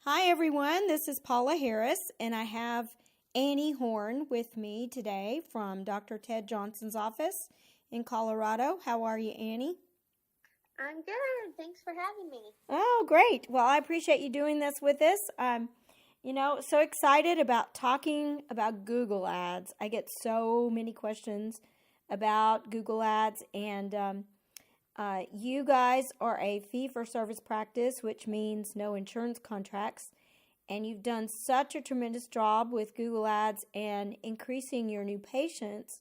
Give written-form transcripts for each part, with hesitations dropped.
Hi, everyone. This is Paula Harris, and I have Annie Horn with me today from Dr. Ted Johnson's office in Colorado. How are you, Annie? I'm good. Thanks for having me. Oh, great. Well, I appreciate you doing this with us. So excited about talking about Google Ads. I get so many questions about Google Ads, and you guys are a fee-for-service practice, which means no insurance contracts. And you've done such a tremendous job with Google Ads and increasing your new patients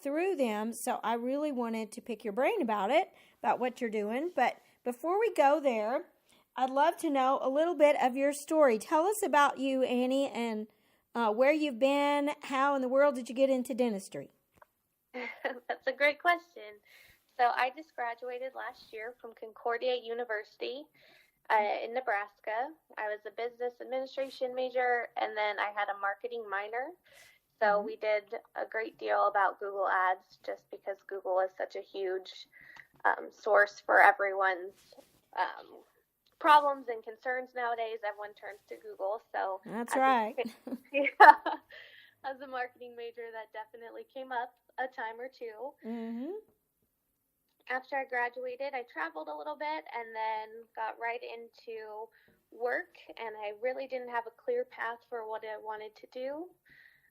through them. So I really wanted to pick your brain about it, about what you're doing. But before we go there, I'd love to know a little bit of your story. Tell us about you, Annie, and where you've been. How in the world did you get into dentistry? That's a great question. So I just graduated last year from Concordia University in Nebraska. I was a business administration major, and then I had a marketing minor. So we did a great deal about Google Ads just because Google is such a huge source for everyone's problems and concerns nowadays. Everyone turns to Google. So That's right. Yeah, as a marketing major, that definitely came up a time or two. Mm-hmm. After I graduated, I traveled a little bit and then got right into work, and I really didn't have a clear path for what I wanted to do.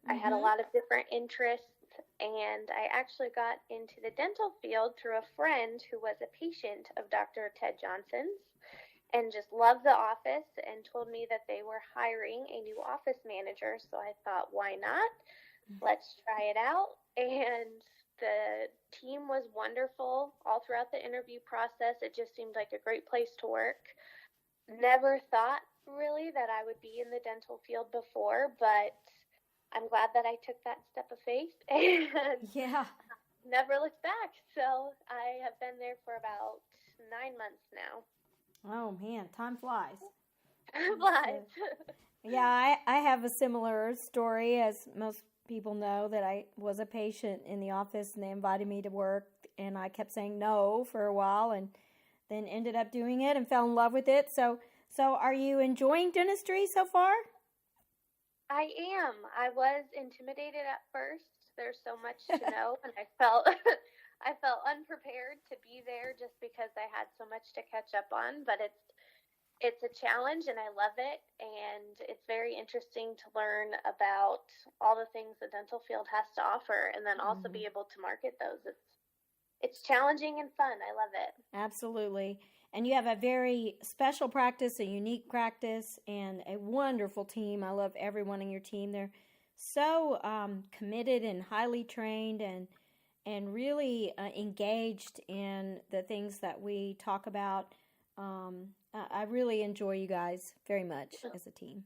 I had a lot of different interests, and I actually got into the dental field through a friend who was a patient of Dr. Ted Johnson's and just loved the office and told me that they were hiring a new office manager. So I thought, why not? Let's try it out. And the team was wonderful all throughout the interview process. It just seemed like a great place to work. Never thought really that I would be in the dental field before, but I'm glad that I took that step of faith and never looked back. So I have been there for about 9 months now. Oh, man, time flies. Flies. I have a similar story, as most people know, that I was a patient in the office and they invited me to work, and I kept saying no for a while and then ended up doing it and fell in love with it. So are you enjoying dentistry so far? I am. I was intimidated at first. There's so much to know, and I felt I felt unprepared to be there just because I had so much to catch up on, but it's a challenge and I love it, and it's very interesting to learn about all the things the dental field has to offer and then also be able to market those. It's challenging and fun. I love it. Absolutely. And you have a very special practice, a unique practice, and a wonderful team. I love everyone in your team. They're so committed and highly trained and really engaged in the things that we talk about. I really enjoy you guys very much as a team.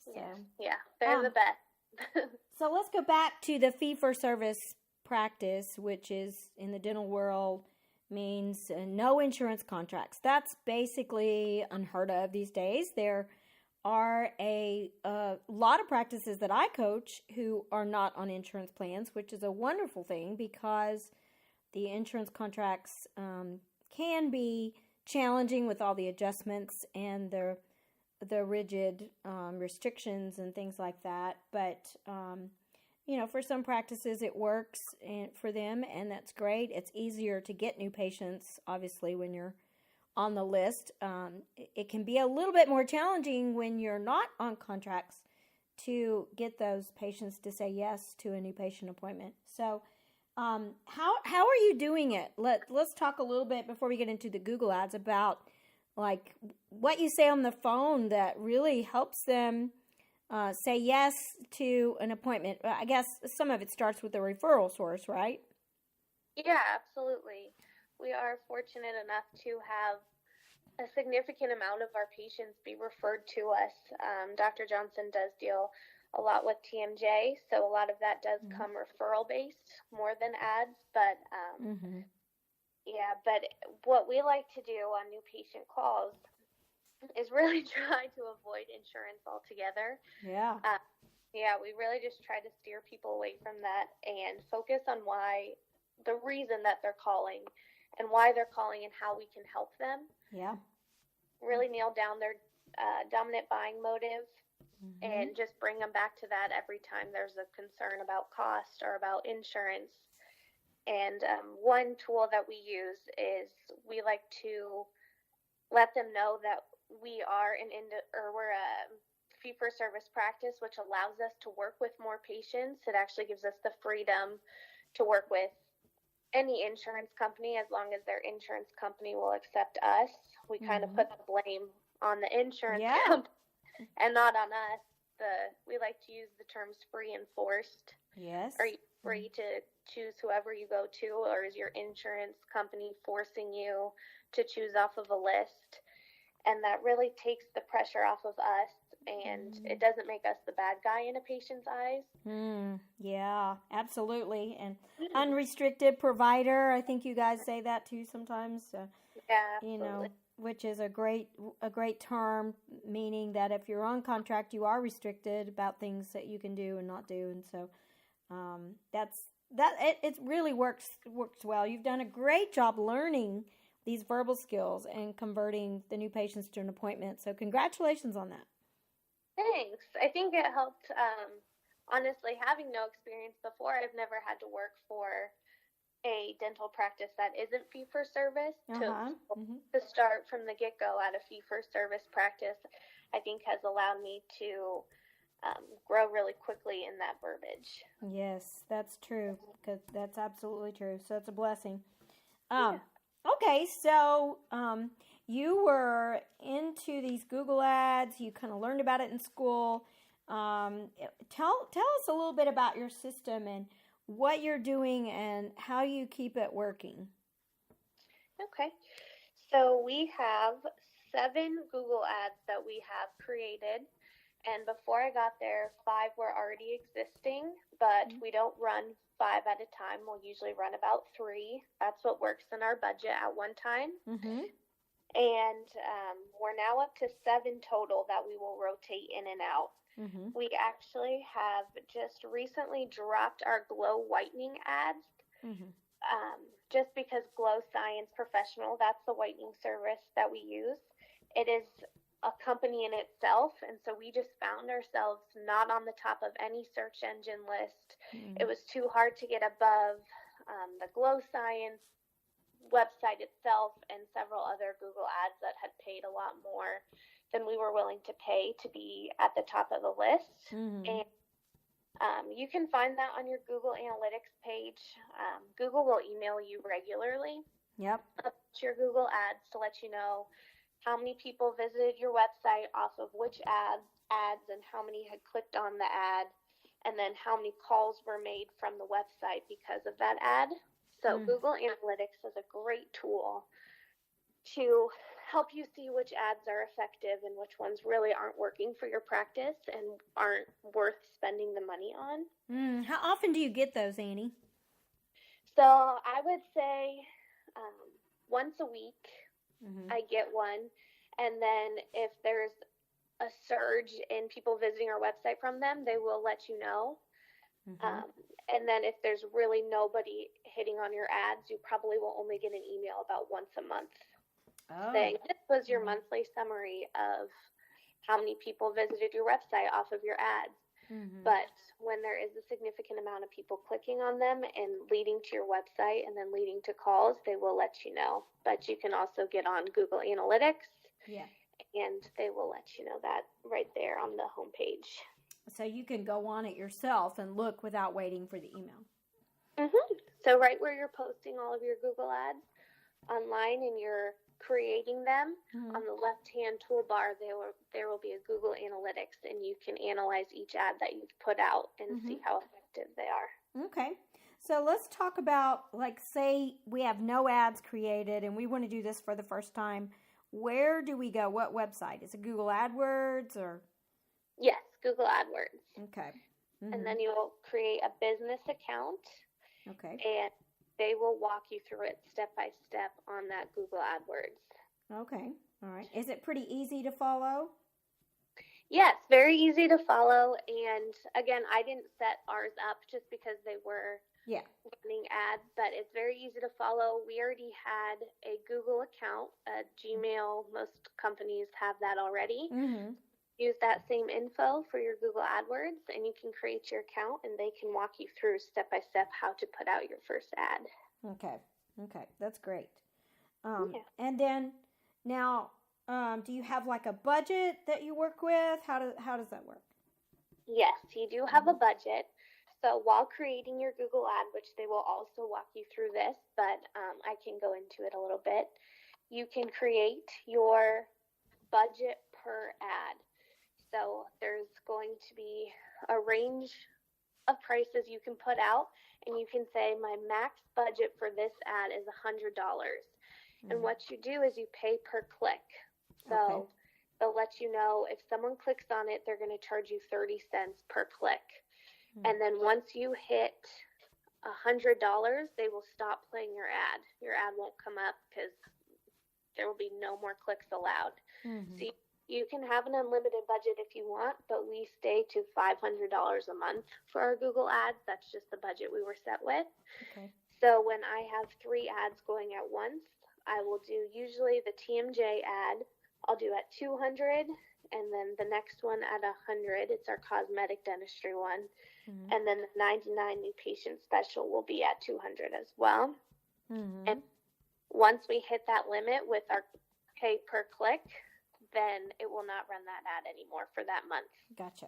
So, yeah, they're the best. So let's go back to the fee-for-service practice, which is in the dental world means no insurance contracts. That's basically unheard of these days. There are a lot of practices that I coach who are not on insurance plans, which is a wonderful thing because the insurance contracts can be challenging with all the adjustments and the rigid restrictions and things like that. But for some practices it works for them, and that's great. It's easier to get new patients, obviously, when you're on the list. It can be a little bit more challenging when you're not on contracts to get those patients to say yes to a new patient appointment. So how are you doing it? Let's talk a little bit before we get into the Google Ads about like what you say on the phone that really helps them say yes to an appointment. I guess some of it starts with the referral source, right? Yeah, absolutely. We are fortunate enough to have a significant amount of our patients be referred to us. Dr. Johnson does deal a lot with TMJ, so a lot of that does come referral based more than ads. But but what we like to do on new patient calls is really try to avoid insurance altogether. Yeah. We really just try to steer people away from that and focus on the reason that they're calling and why they're calling and how we can help them. Yeah. Really nail down dominant buying motive, and just bring them back to that every time there's a concern about cost or about insurance. And one tool that we use is we like to let them know that we're a fee-for-service practice, which allows us to work with more patients. It actually gives us the freedom to work with any insurance company as long as their insurance company will accept us. We kind of put the blame on the insurance company and not on us. We like to use the terms free and forced. Yes. Are you free to choose whoever you go to, or is your insurance company forcing you to choose off of a list? And that really takes the pressure off of us, and it doesn't make us the bad guy in a patient's eyes. Yeah, absolutely. And unrestricted provider, I think you guys say that too sometimes. Yeah, absolutely. Which is a great term, meaning that if you're on contract, you are restricted about things that you can do and not do. And so it really works well. You've done a great job learning these verbal skills and converting the new patients to an appointment. So congratulations on that. Thanks. I think it helped. Honestly, having no experience before, I've never had to work for a dental practice that isn't fee-for-service. To start from the get-go at a fee-for-service practice, I think has allowed me to grow really quickly in that verbiage. Yes, that's true. Because that's absolutely true. So it's a blessing. Okay, so you were into these Google ads. You kind of learned about it in school. Tell us a little bit about your system and what you're doing and how you keep it working. Okay, so we have 7 Google ads that we have created. And before I got there, 5 were already existing, but we don't run 5 at a time. We'll usually run about 3. That's what works in our budget at one time. And we're now up to 7 total that we will rotate in and out. We actually have just recently dropped our Glow whitening ads, just because Glow Science Professional, that's the whitening service that we use. It is a company in itself, and so we just found ourselves not on the top of any search engine list. It was too hard to get above the Glow Science website itself and several other Google ads that had paid a lot more than we were willing to pay to be at the top of the list. And you can find that on your Google Analytics page. Google will email you regularly about your Google ads to let you know how many people visited your website off of which ads and how many had clicked on the ad, and then how many calls were made from the website because of that ad. So Google Analytics is a great tool to help you see which ads are effective and which ones really aren't working for your practice and aren't worth spending the money on. How often do you get those, Annie? So I would say once a week I get one. And then if there's a surge in people visiting our website from them, they will let you know. And then if there's really nobody hitting on your ads, you probably will only get an email about once a month saying, this was your monthly summary of how many people visited your website off of your ads. But when there is a significant amount of people clicking on them and leading to your website and then leading to calls, they will let you know. But you can also get on Google Analytics, and they will let you know that right there on the homepage. So you can go on it yourself and look without waiting for the email. So right where you're posting all of your Google ads online and you're creating them, on the left-hand toolbar, there will be a Google Analytics, and you can analyze each ad that you've put out and see how effective they are. Okay. So let's talk about, like, say we have no ads created and we want to do this for the first time. Where do we go? What website? Is it Google AdWords or? Yes, Google AdWords. Okay. And then you will create a business account. Okay. And they will walk you through it step by step on that Google AdWords. Okay. All right. Is it pretty easy to follow? Yes, very easy to follow. And again, I didn't set ours up just because they were Yeah. running ads, but it's very easy to follow. We already had a Google account, a Gmail. Most companies have that already. Mm-hmm. Use that same info for your Google AdWords, and you can create your account, and they can walk you through step by step how to put out your first ad. Okay. That's great. Yeah. And then now, do you have like a budget that you work with? How does that work? Yes, you do have a budget. So while creating your Google ad, which they will also walk you through this, but I can go into it a little bit, you can create your budget per ad. So there's going to be a range of prices you can put out, and you can say my max budget for this ad is $100. And what you do is you pay per click. So they'll let you know if someone clicks on it, they're going to charge you 30 cents per click. And then once you hit $100, they will stop playing your ad. Your ad won't come up because there will be no more clicks allowed. So you can have an unlimited budget if you want, but we stay to $500 a month for our Google ads. That's just the budget we were set with. Okay. So when I have 3 ads going at once, I will do usually the TMJ ad. I'll do at 200, and then the next one at 100. It's our cosmetic dentistry one. And then the 99 new patient special will be at 200 as well. And once we hit that limit with our pay per click, then it will not run that ad anymore for that month. Gotcha.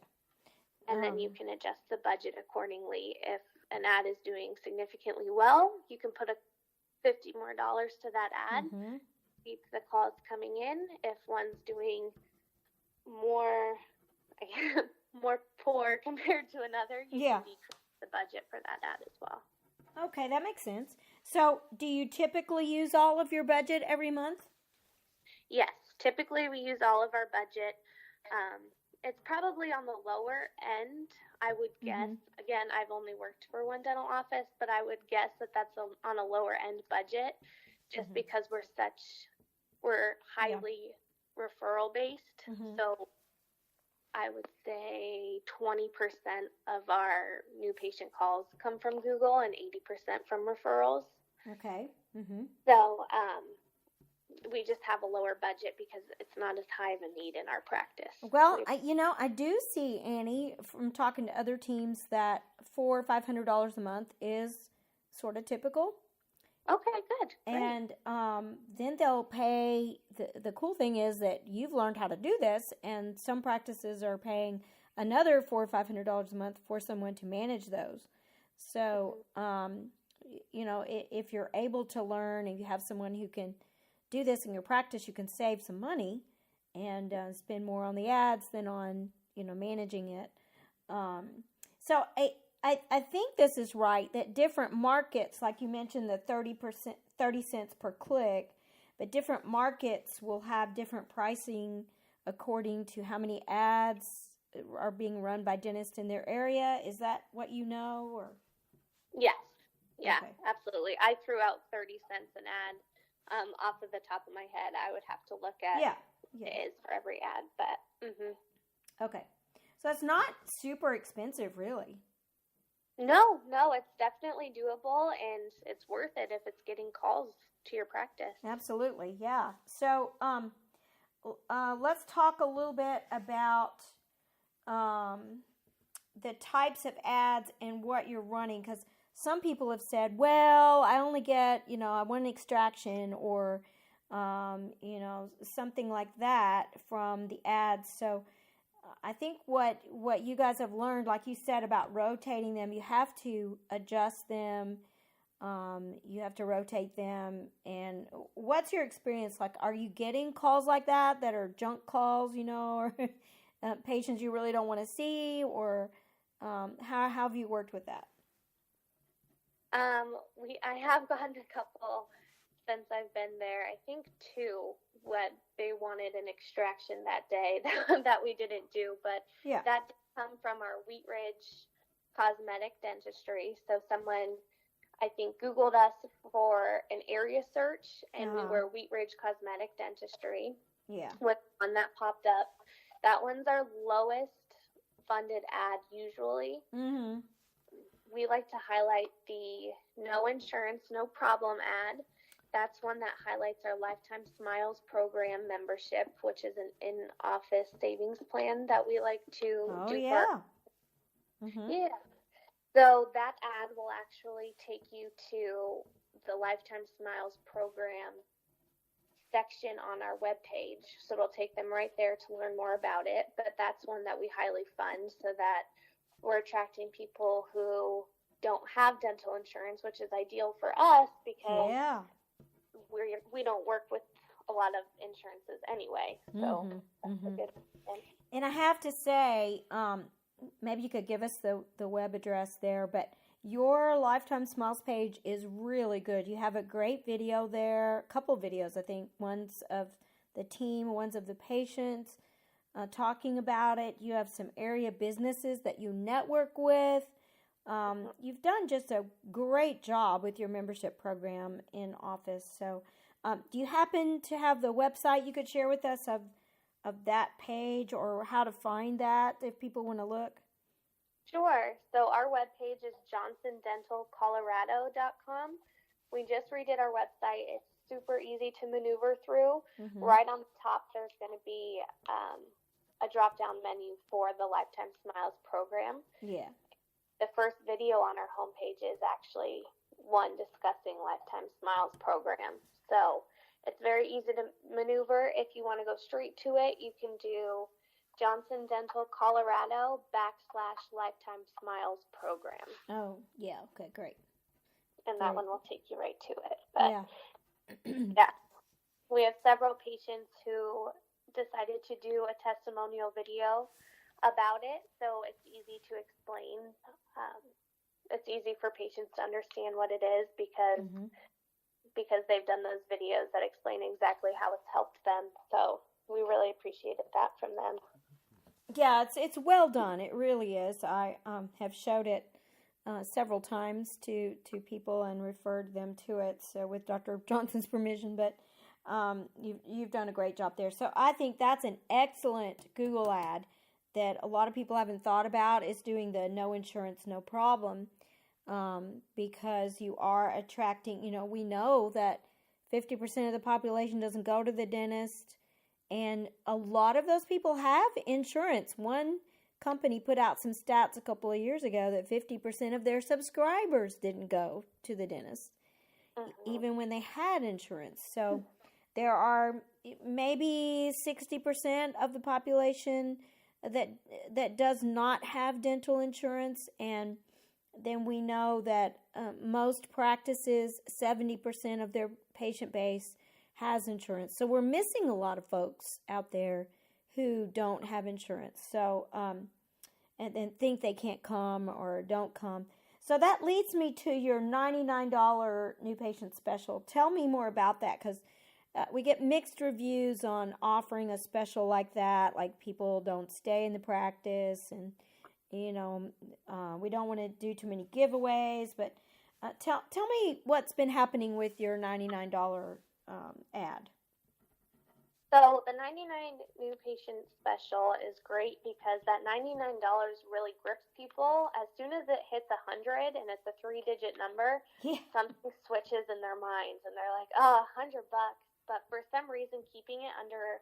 And then you can adjust the budget accordingly. If an ad is doing significantly well, you can put $50 more to that ad. Keep the calls coming in. If one's doing more poor compared to another, you can decrease the budget for that ad as well. Okay, that makes sense. So, do you typically use all of your budget every month? Yes, typically we use all of our budget. It's probably on the lower end, I would guess. Again, I've only worked for one dental office, but I would guess that that's on a lower end budget just because we're highly referral based. So I would say 20% of our new patient calls come from Google and 80% from referrals. Okay. So we just have a lower budget because it's not as high of a need in our practice. Well, I do see, Annie, from talking to other teams that $400 or $500 a month is sort of typical. Okay, good. Great. And then they'll pay. The cool thing is that you've learned how to do this, and some practices are paying another $400 or $500 a month for someone to manage those. So, if you're able to learn and you have someone who can do this in your practice, you can save some money and spend more on the ads than on managing it. So I think this is right, that different markets, like you mentioned, the 30 cents per click, but different markets will have different pricing according to how many ads are being run by dentists in their area. Is that what you know? Or yes, yeah, okay. Absolutely. I threw out 30 cents an ad off of the top of my head. I would have to look at what it is for every ad, but okay, so it's not super expensive, really. No, it's definitely doable, and it's worth it if it's getting calls to your practice. Absolutely, yeah. So, let's talk a little bit about the types of ads and what you're running, because some people have said, well, I only get, I want an extraction or, something like that from the ads. So, I think what you guys have learned, like you said about rotating them, you have to adjust them. You have to rotate them. And what's your experience like? Are you getting calls like that are junk calls, or patients you really don't want to see? Or how have you worked with that? I have gotten a couple since I've been there. I think 2. What they wanted an extraction that day that we didn't do, but that did come from our Wheat Ridge cosmetic dentistry. So someone, I think, Googled us for an area search, and we were Wheat Ridge cosmetic dentistry. Yeah, with one that popped up. That one's our lowest funded ad usually. we like to highlight the no insurance, no problem ad. That's one that highlights our Lifetime Smiles program membership, which is an in-office savings plan that we like to Oh, do yeah. Yeah. So that ad will actually take you to the Lifetime Smiles program section on our webpage. So it'll take them right there to learn more about it. But that's one that we highly fund so that we're attracting people who don't have dental insurance, which is ideal for us because we don't work with a lot of insurances anyway. So that's a good thing. And I have to say, maybe you could give us the web address there, but your Lifetime Smiles page is really good. You have a great video there, a couple videos, I think. One's of the team, one's of the patients talking about it. You have some area businesses that you network with. You've done just a great job with your membership program in office. So do you happen to have the website you could share with us of that page, or how to find that if people want to look? Sure. So our webpage is johnsondentalcolorado.com. We just redid our website. It's super easy to maneuver through. Right on the top, there's going to be a drop-down menu for the Lifetime Smiles program. Yeah. The first video on our homepage is actually one discussing Lifetime Smiles program. So it's very easy to maneuver. If you want to go straight to it, you can do Johnson Dental Colorado /Lifetime Smiles program. Oh, yeah. Okay, great. And that one will take you right to it. But yeah. Yeah. We have several patients who decided to do a testimonial video about it, so it's easy to explain. It's easy for patients to understand what it is because they've done those videos that explain exactly how it's helped them. So we really appreciated that from them. Yeah, it's well done. It really is. I have showed it several times to people and referred them to it, so with Dr. Johnson's permission. But you've done a great job there. So I think that's an excellent Google ad that a lot of people haven't thought about, is doing the no insurance, no problem, because you are attracting, we know that 50% of the population doesn't go to the dentist, and a lot of those people have insurance. One company put out some stats a couple of years ago that 50% of their subscribers didn't go to the dentist, even when they had insurance. So there are maybe 60% of the population that does not have dental insurance, and then we know that most practices, 70% of their patient base has insurance. So we're missing a lot of folks out there who don't have insurance, so and then think they can't come or don't come. So that leads me to your $99 new patient special. Tell me more about that, because we get mixed reviews on offering a special like that. Like, people don't stay in the practice, and we don't want to do too many giveaways. But tell me what's been happening with your $99 ad. So the 99 new patient special is great because that $99 really grips people. As soon as it hits 100 and it's a 3-digit number, something switches in their minds and they're like, oh, $100. But for some reason, keeping it under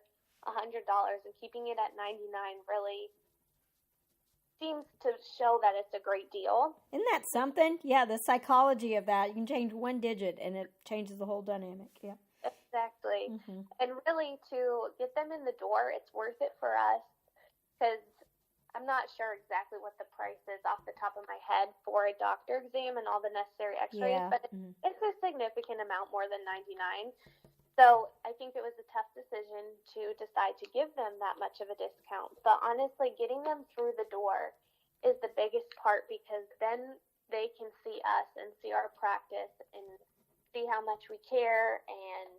$100 and keeping it at 99 really seems to show that it's a great deal. Isn't that something? Yeah, the psychology of that. You can change one digit and it changes the whole dynamic. Yeah. Exactly. And really, to get them in the door, it's worth it for us, because I'm not sure exactly what the price is off the top of my head for a doctor exam and all the necessary x-rays, but it's a significant amount more than $99. So I think it was a tough decision to decide to give them that much of a discount. But honestly, getting them through the door is the biggest part, because then they can see us and see our practice and see how much we care and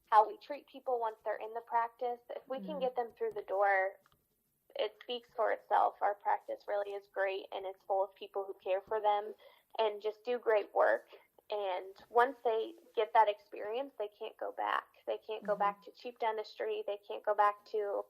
how we treat people once they're in the practice. If we can get them through the door, it speaks for itself. Our practice really is great, and it's full of people who care for them and just do great work. And once they get that experience, they can't go back. They can't go back to cheap dentistry. They can't go back to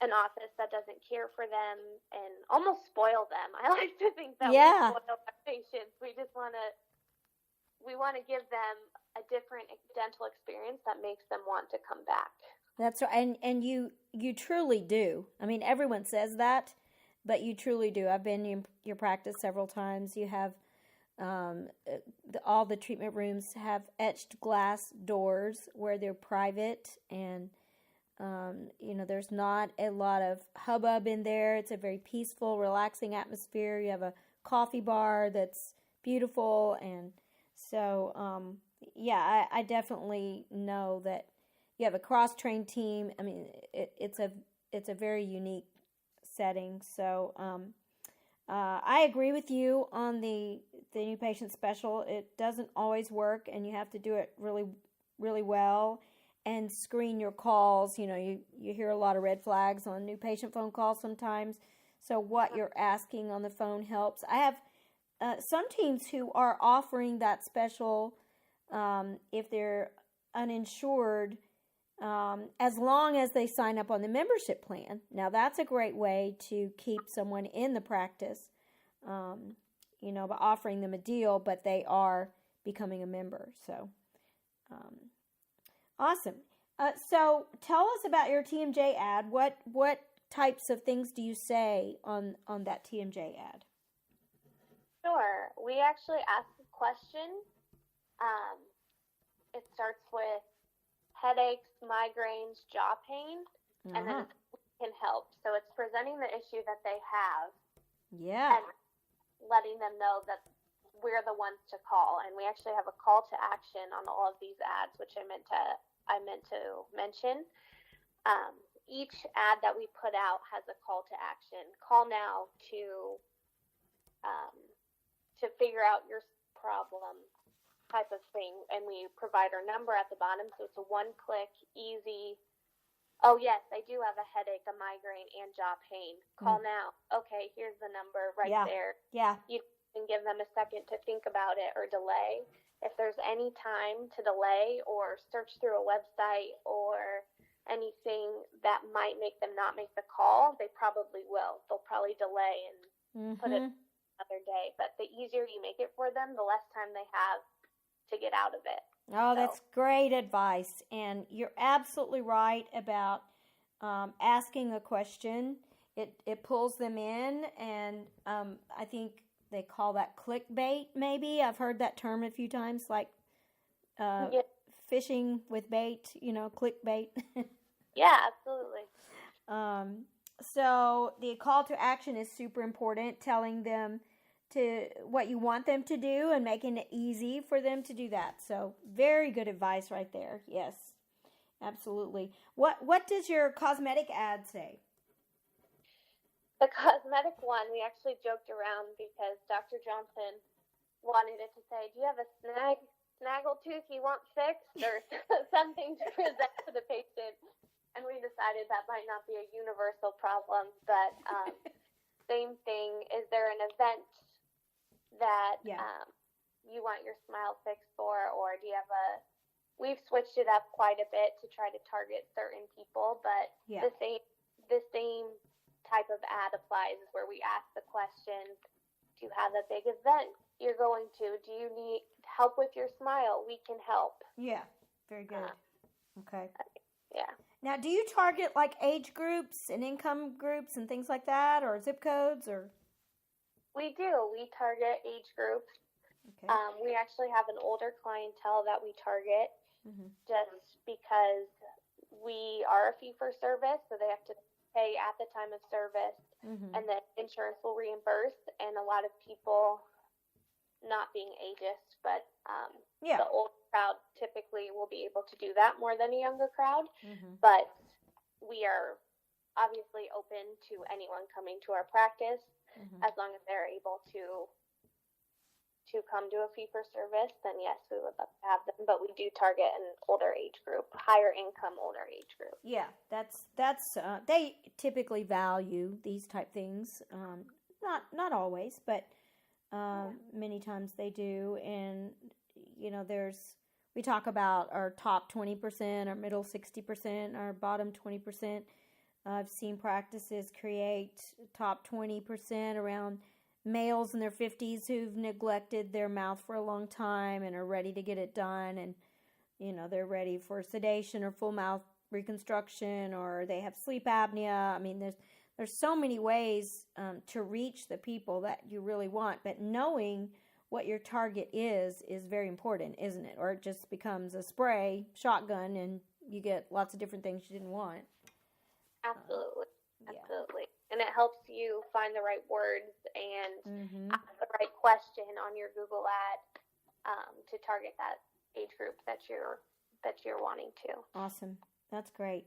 an office that doesn't care for them and almost spoil them. I like to think that Yeah. we spoil our patients. We just want to give them a different dental experience that makes them want to come back. That's right. And you truly do. I mean, everyone says that, but you truly do. I've been in your practice several times. You have all the treatment rooms have etched glass doors where they're private, and there's not a lot of hubbub in there. It's a very peaceful, relaxing atmosphere. You have a coffee bar that's beautiful, and so yeah, I definitely know that you have a cross-trained team. I mean, it's a very unique setting. So I agree with you on the new patient special. It doesn't always work, and you have to do it really, really well and screen your calls. You hear a lot of red flags on new patient phone calls sometimes. So what you're asking on the phone helps. I have some teams who are offering that special if they're uninsured, as long as they sign up on the membership plan. Now, that's a great way to keep someone in the practice, by offering them a deal, but they are becoming a member. So, awesome. So, tell us about your TMJ ad. What types of things do you say on that TMJ ad? Sure. We actually ask a question. It starts with headaches, migraines, jaw pain, and then it can help. So it's presenting the issue that they have. Yeah. And letting them know that we're the ones to call. And we actually have a call to action on all of these ads, which I meant to mention. Each ad that we put out has a call to action. Call now to figure out your problem, type of thing, and we provide our number at the bottom, so it's a one-click, easy. Oh yes, I do have a headache, a migraine, and jaw pain. Call now. Okay, here's the number right there. Yeah. You can give them a second to think about it or delay. If there's any time to delay or search through a website or anything that might make them not make the call, they probably will. They'll probably delay and put it another day. But the easier you make it for them, the less time they have to get out of it. Oh, that's great advice. And you're absolutely right about asking a question. It pulls them in, and I think they call that clickbait, maybe. I've heard that term a few times, like fishing with bait, clickbait. Yeah, absolutely. So the call to action is super important, telling them to what you want them to do and making it easy for them to do that. So very good advice right there. Yes, absolutely. What does your cosmetic ad say? The cosmetic one, we actually joked around because Dr. Johnson wanted it to say, do you have a snaggle tooth you want fixed, or something to present to the patient? And we decided that might not be a universal problem, but same thing. Is there an event that you want your smile fixed for, or do you have we've switched it up quite a bit to try to target certain people, but the same type of ad applies, is where we ask the question, do you have a big event you're going to? Do you need help with your smile? We can help. Yeah, very good. Okay. Yeah. Now, do you target like age groups and income groups and things like that, or zip codes, or? We do. We target age groups. Okay. We actually have an older clientele that we target just because we are a fee-for-service, so they have to pay at the time of service, and then insurance will reimburse, and a lot of people, not being ageist, but the old crowd typically will be able to do that more than a younger crowd, but we are obviously open to anyone coming to our practice as long as they're able to come to a fee-for-service, then yes, we would love to have them, but we do target an older age group, higher income, older age group. Yeah, that's they typically value these type things. Not always, but many times they do. And we talk about our top 20%, our middle 60%, our bottom 20%. I've seen practices create top 20% around males in their 50s who've neglected their mouth for a long time and are ready to get it done, and they're ready for sedation or full mouth reconstruction, or they have sleep apnea. I mean, there's so many ways to reach the people that you really want, but knowing what your target is very important, isn't it? Or it just becomes a spray shotgun and you get lots of different things you didn't want. Absolutely. Yeah. Absolutely. And it helps you find the right words and Mm-hmm. ask the right question on your Google ad to target that age group that you're wanting to. Awesome. That's great.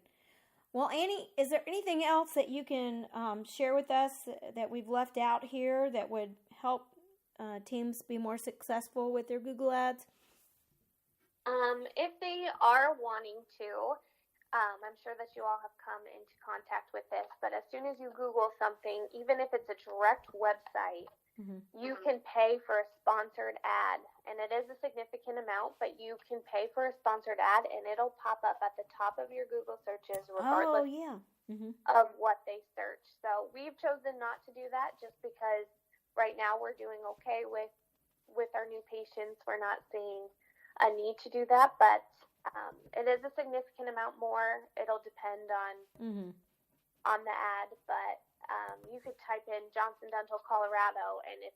Well, Annie, is there anything else that you can share with us that we've left out here that would help teams be more successful with their Google ads? If they are wanting to, I'm sure that you all have come into contact with this, but as soon as you Google something, even if it's a direct website, Mm-hmm. you can pay for a sponsored ad, and it is a significant amount, but you can pay for a sponsored ad, and it'll pop up at the top of your Google searches regardless of what they search. So we've chosen not to do that just because right now we're doing okay with our new patients. We're not seeing a need to do that, but it is a significant amount more. It'll depend on the ad, but you could type in Johnson Dental, Colorado, and if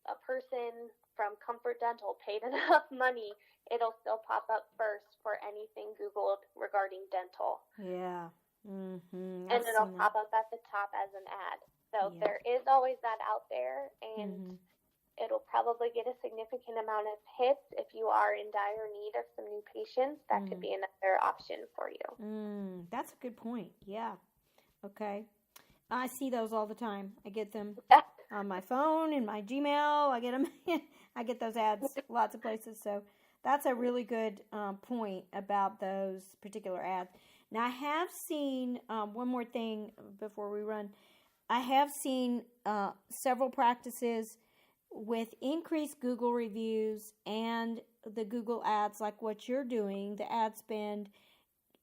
a person from Comfort Dental paid enough money, it'll still pop up first for anything Googled regarding dental. Yeah. Mm-hmm. And it'll pop up at the top as an ad. So there is always that out there, and it'll probably get a significant amount of hits. If you are in dire need of some new patients, that could be another option for you. That's a good point. Yeah. Okay. I see those all the time. I get them on my phone, in my Gmail. I get them. I get those ads lots of places. So that's a really good point about those particular ads. Now, I have seen one more thing before we run. I have seen several practices with increased Google reviews and the Google ads, like what you're doing, the ad spend,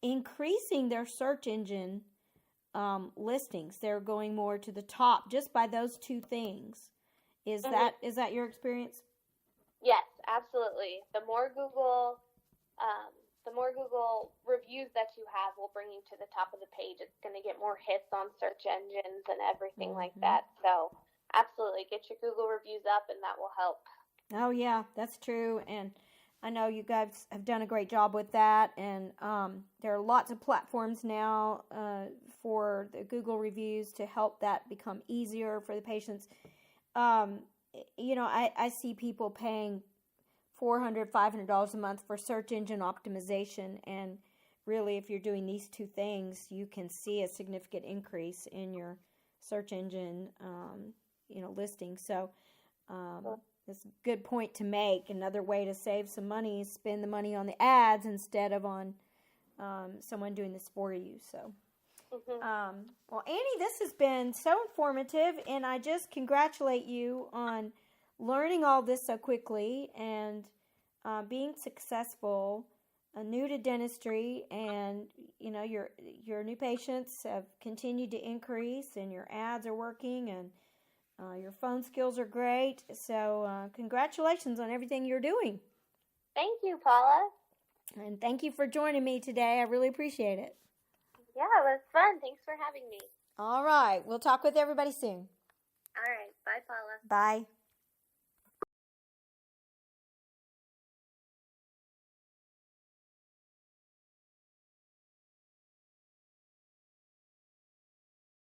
increasing their search engine listings. They're going more to the top just by those two things. Is that your experience? Yes, absolutely. The more Google reviews that you have will bring you to the top of the page. It's going to get more hits on search engines and everything like that. So absolutely, get your Google reviews up, and that will help. Oh yeah, that's true. And I know you guys have done a great job with that, and there are lots of platforms now for the Google reviews to help that become easier for the patients. I see people paying $400, $500 a month for search engine optimization, and really, if you're doing these two things, you can see a significant increase in your search engine, listing. So it's a good point to make. Another way to save some money is spend the money on the ads instead of on someone doing this for you. So, well, Annie, this has been so informative, and I just congratulate you on learning all this so quickly and being successful, new to dentistry, and your new patients have continued to increase, and your ads are working, and your phone skills are great. So congratulations on everything you're doing. Thank you, Paula. And thank you for joining me today. I really appreciate it. Yeah, it was fun. Thanks for having me. All right. We'll talk with everybody soon. All right. Bye, Paula. Bye.